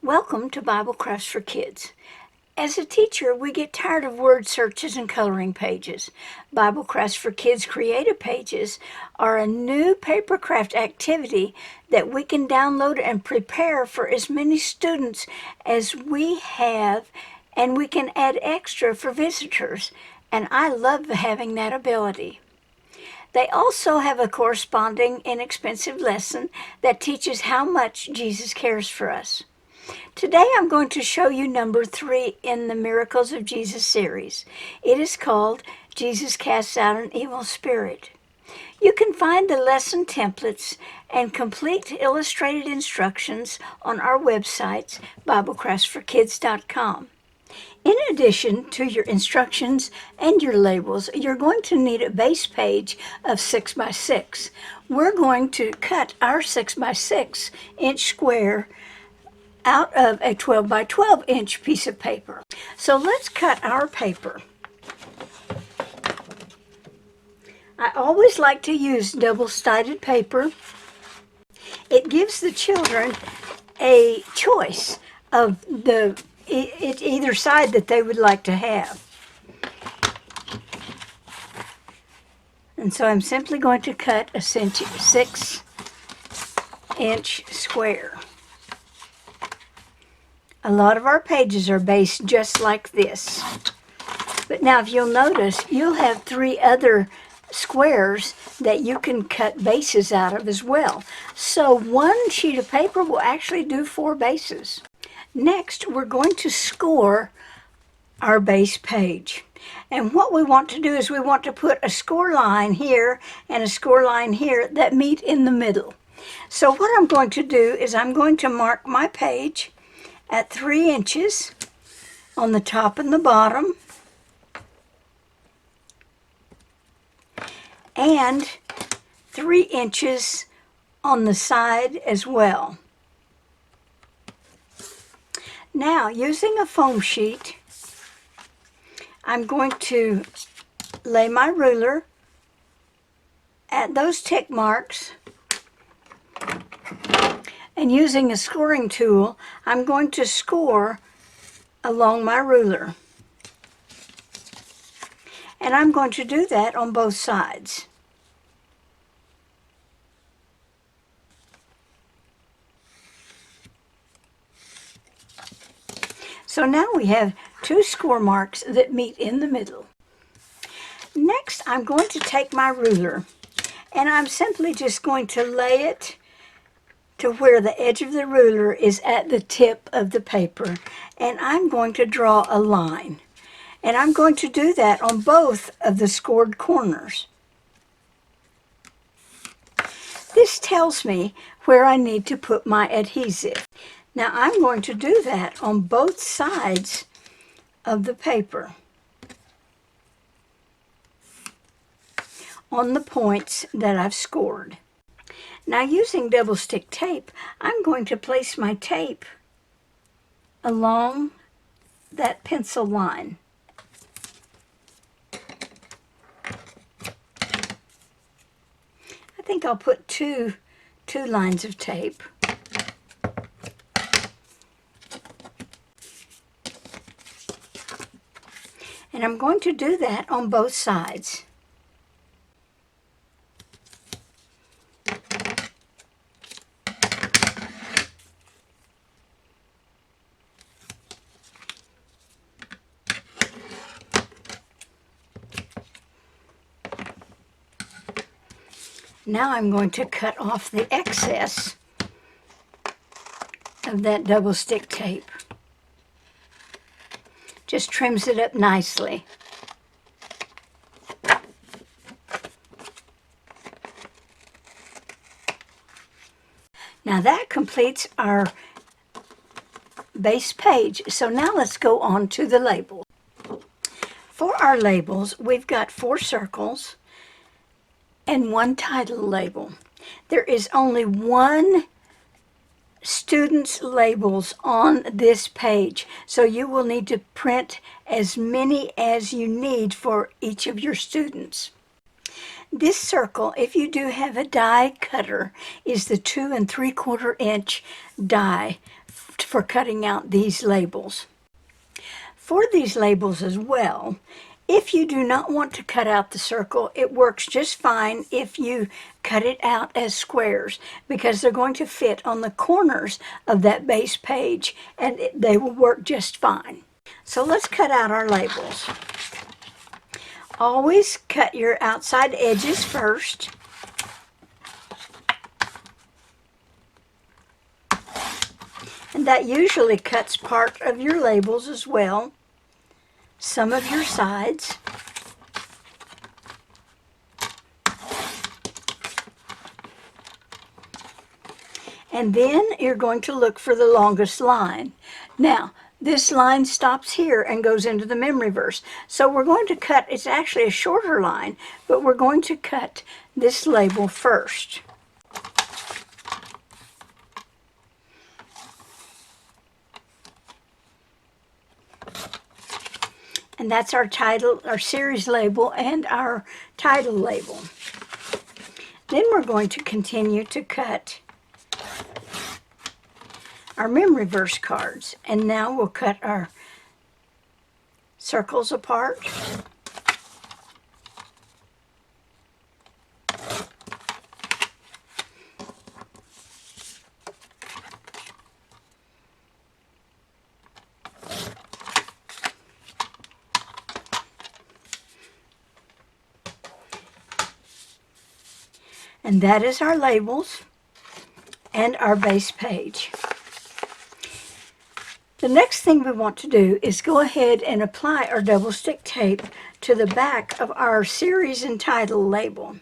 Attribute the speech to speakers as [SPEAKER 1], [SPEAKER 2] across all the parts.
[SPEAKER 1] Welcome to Bible Crafts for Kids. As a teacher, we get tired of word searches and coloring pages. Bible Crafts for Kids creative pages are a new paper craft activity that we can download and prepare for as many students as we have, and we can add extra for visitors. And I love having that ability. They also have a corresponding inexpensive lesson that teaches how much Jesus cares for us. Today I'm going to show you number 3 in the Miracles of Jesus series. It is called Jesus Casts Out an Evil Spirit. You can find the lesson templates and complete illustrated instructions on our websites, BibleCraftsForKids.com. In addition to your instructions and your labels, you're going to need a base page of 6 by 6. We're going to cut our 6 by 6 inch square out of a 12 by 12 inch piece of paper. So let's cut our paper. I always like to use double-sided paper. It gives the children a choice of either side that they would like to have. And so I'm simply going to cut a 6 inch square. A lot of our pages are based just like this. But now if you'll notice, you'll have 3 other squares that you can cut bases out of as well. So one sheet of paper will actually do 4 bases. Next, we're going to score our base page. And what we want to do is we want to put a score line here and a score line here that meet in the middle. So what I'm going to do is I'm going to mark my page at 3 inches on the top and the bottom, and 3 inches on the side as well. Now, using a foam sheet, I'm going to lay my ruler at those tick marks, and using a scoring tool, I'm going to score along my ruler. And I'm going to do that on both sides. So now we have 2 score marks that meet in the middle. Next, I'm going to take my ruler, and I'm simply just going to lay it to where the edge of the ruler is at the tip of the paper, and I'm going to draw a line. And I'm going to do that on both of the scored corners. This tells me where I need to put my adhesive. Now I'm going to do that on both sides of the paper, on the points that I've scored. Now, using double stick tape, I'm going to place my tape along that pencil line. I think I'll put two lines of tape. And I'm going to do that on both sides. Now I'm going to cut off the excess of that double stick tape. Just trims it up nicely. Now that completes our base page. So now let's go on to the label. For our labels, we've got 4 circles and 1 title label. There is only 1 student's labels on this page, so you will need to print as many as you need for each of your students. This circle, if you do have a die cutter, is the 2 3/4 inch die for cutting out these labels. For these labels as well, if you do not want to cut out the circle, it works just fine if you cut it out as squares, because they're going to fit on the corners of that base page and they will work just fine. So let's cut out our labels. Always cut your outside edges first. And that usually cuts part of your labels as well, some of your sides. And then you're going to look for the longest line. Now, this line stops here and goes into the memory verse. So we're going to cut, it's actually a shorter line, but we're going to cut this label first. And that's our title, our series label, and our title label. Then we're going to continue to cut our memory verse cards. And now we'll cut our circles apart. And that is our labels and our base page. The next thing we want to do is go ahead and apply our double stick tape to the back of our series and title label.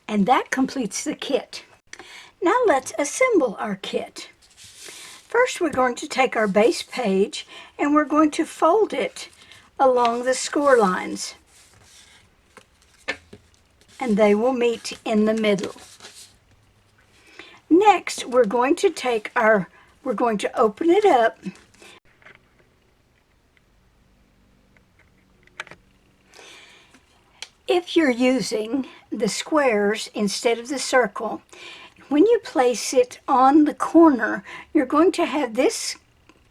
[SPEAKER 1] And that completes the kit. Now let's assemble our kit. First, we're going to take our base page and we're going to fold it along the score lines. And they will meet in the middle. Next, we're going to open it up. If you're using the squares instead of the circle, when you place it on the corner, you're going to have this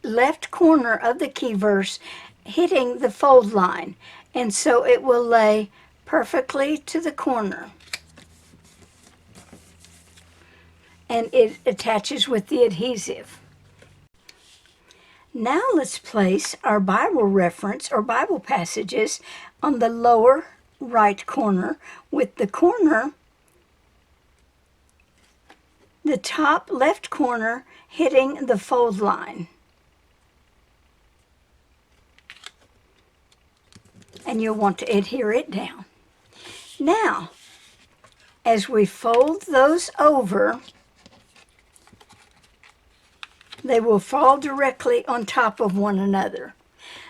[SPEAKER 1] left corner of the key verse hitting the fold line, and so it will lay perfectly to the corner. And it attaches with the adhesive. Now let's place our Bible reference or Bible passages on the lower right corner, with the corner, the top left corner hitting the fold line. And you'll want to adhere it down. Now, as we fold those over, they will fall directly on top of one another.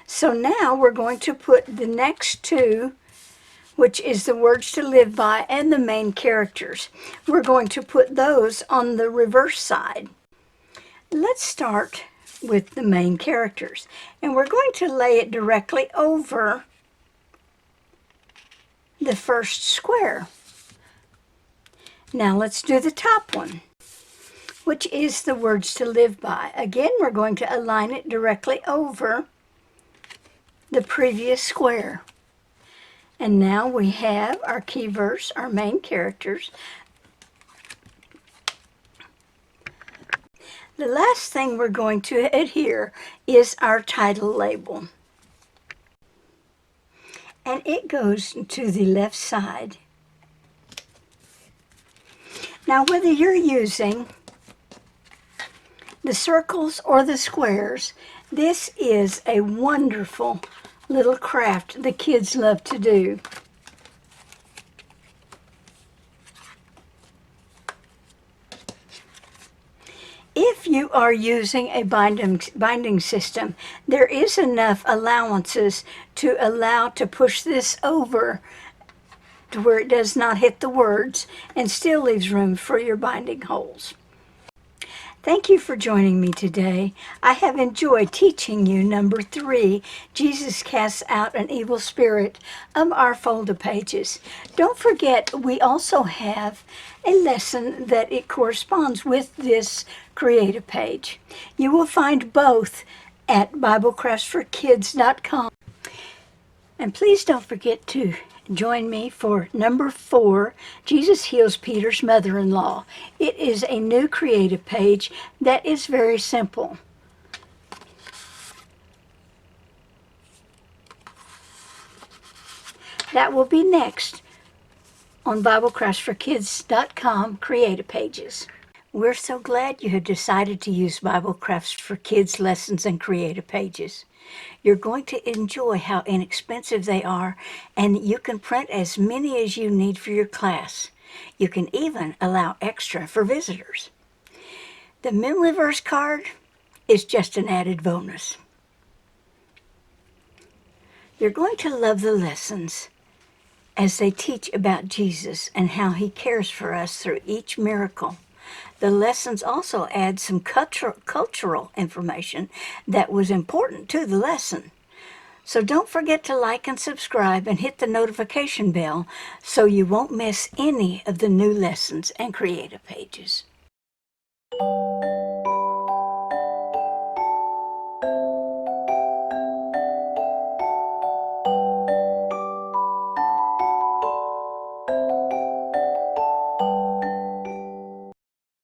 [SPEAKER 1] So now we're going to put the next two, which is the words to live by and the main characters. We're going to put those on the reverse side. Let's start with the main characters. And we're going to lay it directly over the first square. Now let's do the top one, which is the words to live by. Again, we're going to align it directly over the previous square. And now we have our key verse, our main characters. The last thing we're going to adhere is our title label. And it goes to the left side. Now, whether you're using the circles or the squares, this is a wonderful little craft the kids love to do. If you are using a binding system, there is enough allowances to allow to push this over to where it does not hit the words and still leaves room for your binding holes. Thank you for joining me today. I have enjoyed teaching you number 3, Jesus casts out an evil spirit, of our folder pages. Don't forget, we also have a lesson that it corresponds with this creative page. You will find both at BibleCraftsForKids.com. And please don't forget to join me for number 4, Jesus Heals Peter's Mother-in-Law. It is a new creative page that is very simple. That will be next on BibleCraftsForKids.com creative pages. We're so glad you have decided to use Bible Crafts for Kids lessons and creative pages. You're going to enjoy how inexpensive they are, and you can print as many as you need for your class. You can even allow extra for visitors. The memory verse card is just an added bonus. You're going to love the lessons as they teach about Jesus and how he cares for us through each miracle. The lessons also add some cultural information that was important to the lesson. So don't forget to like and subscribe and hit the notification bell so you won't miss any of the new lessons and creative pages.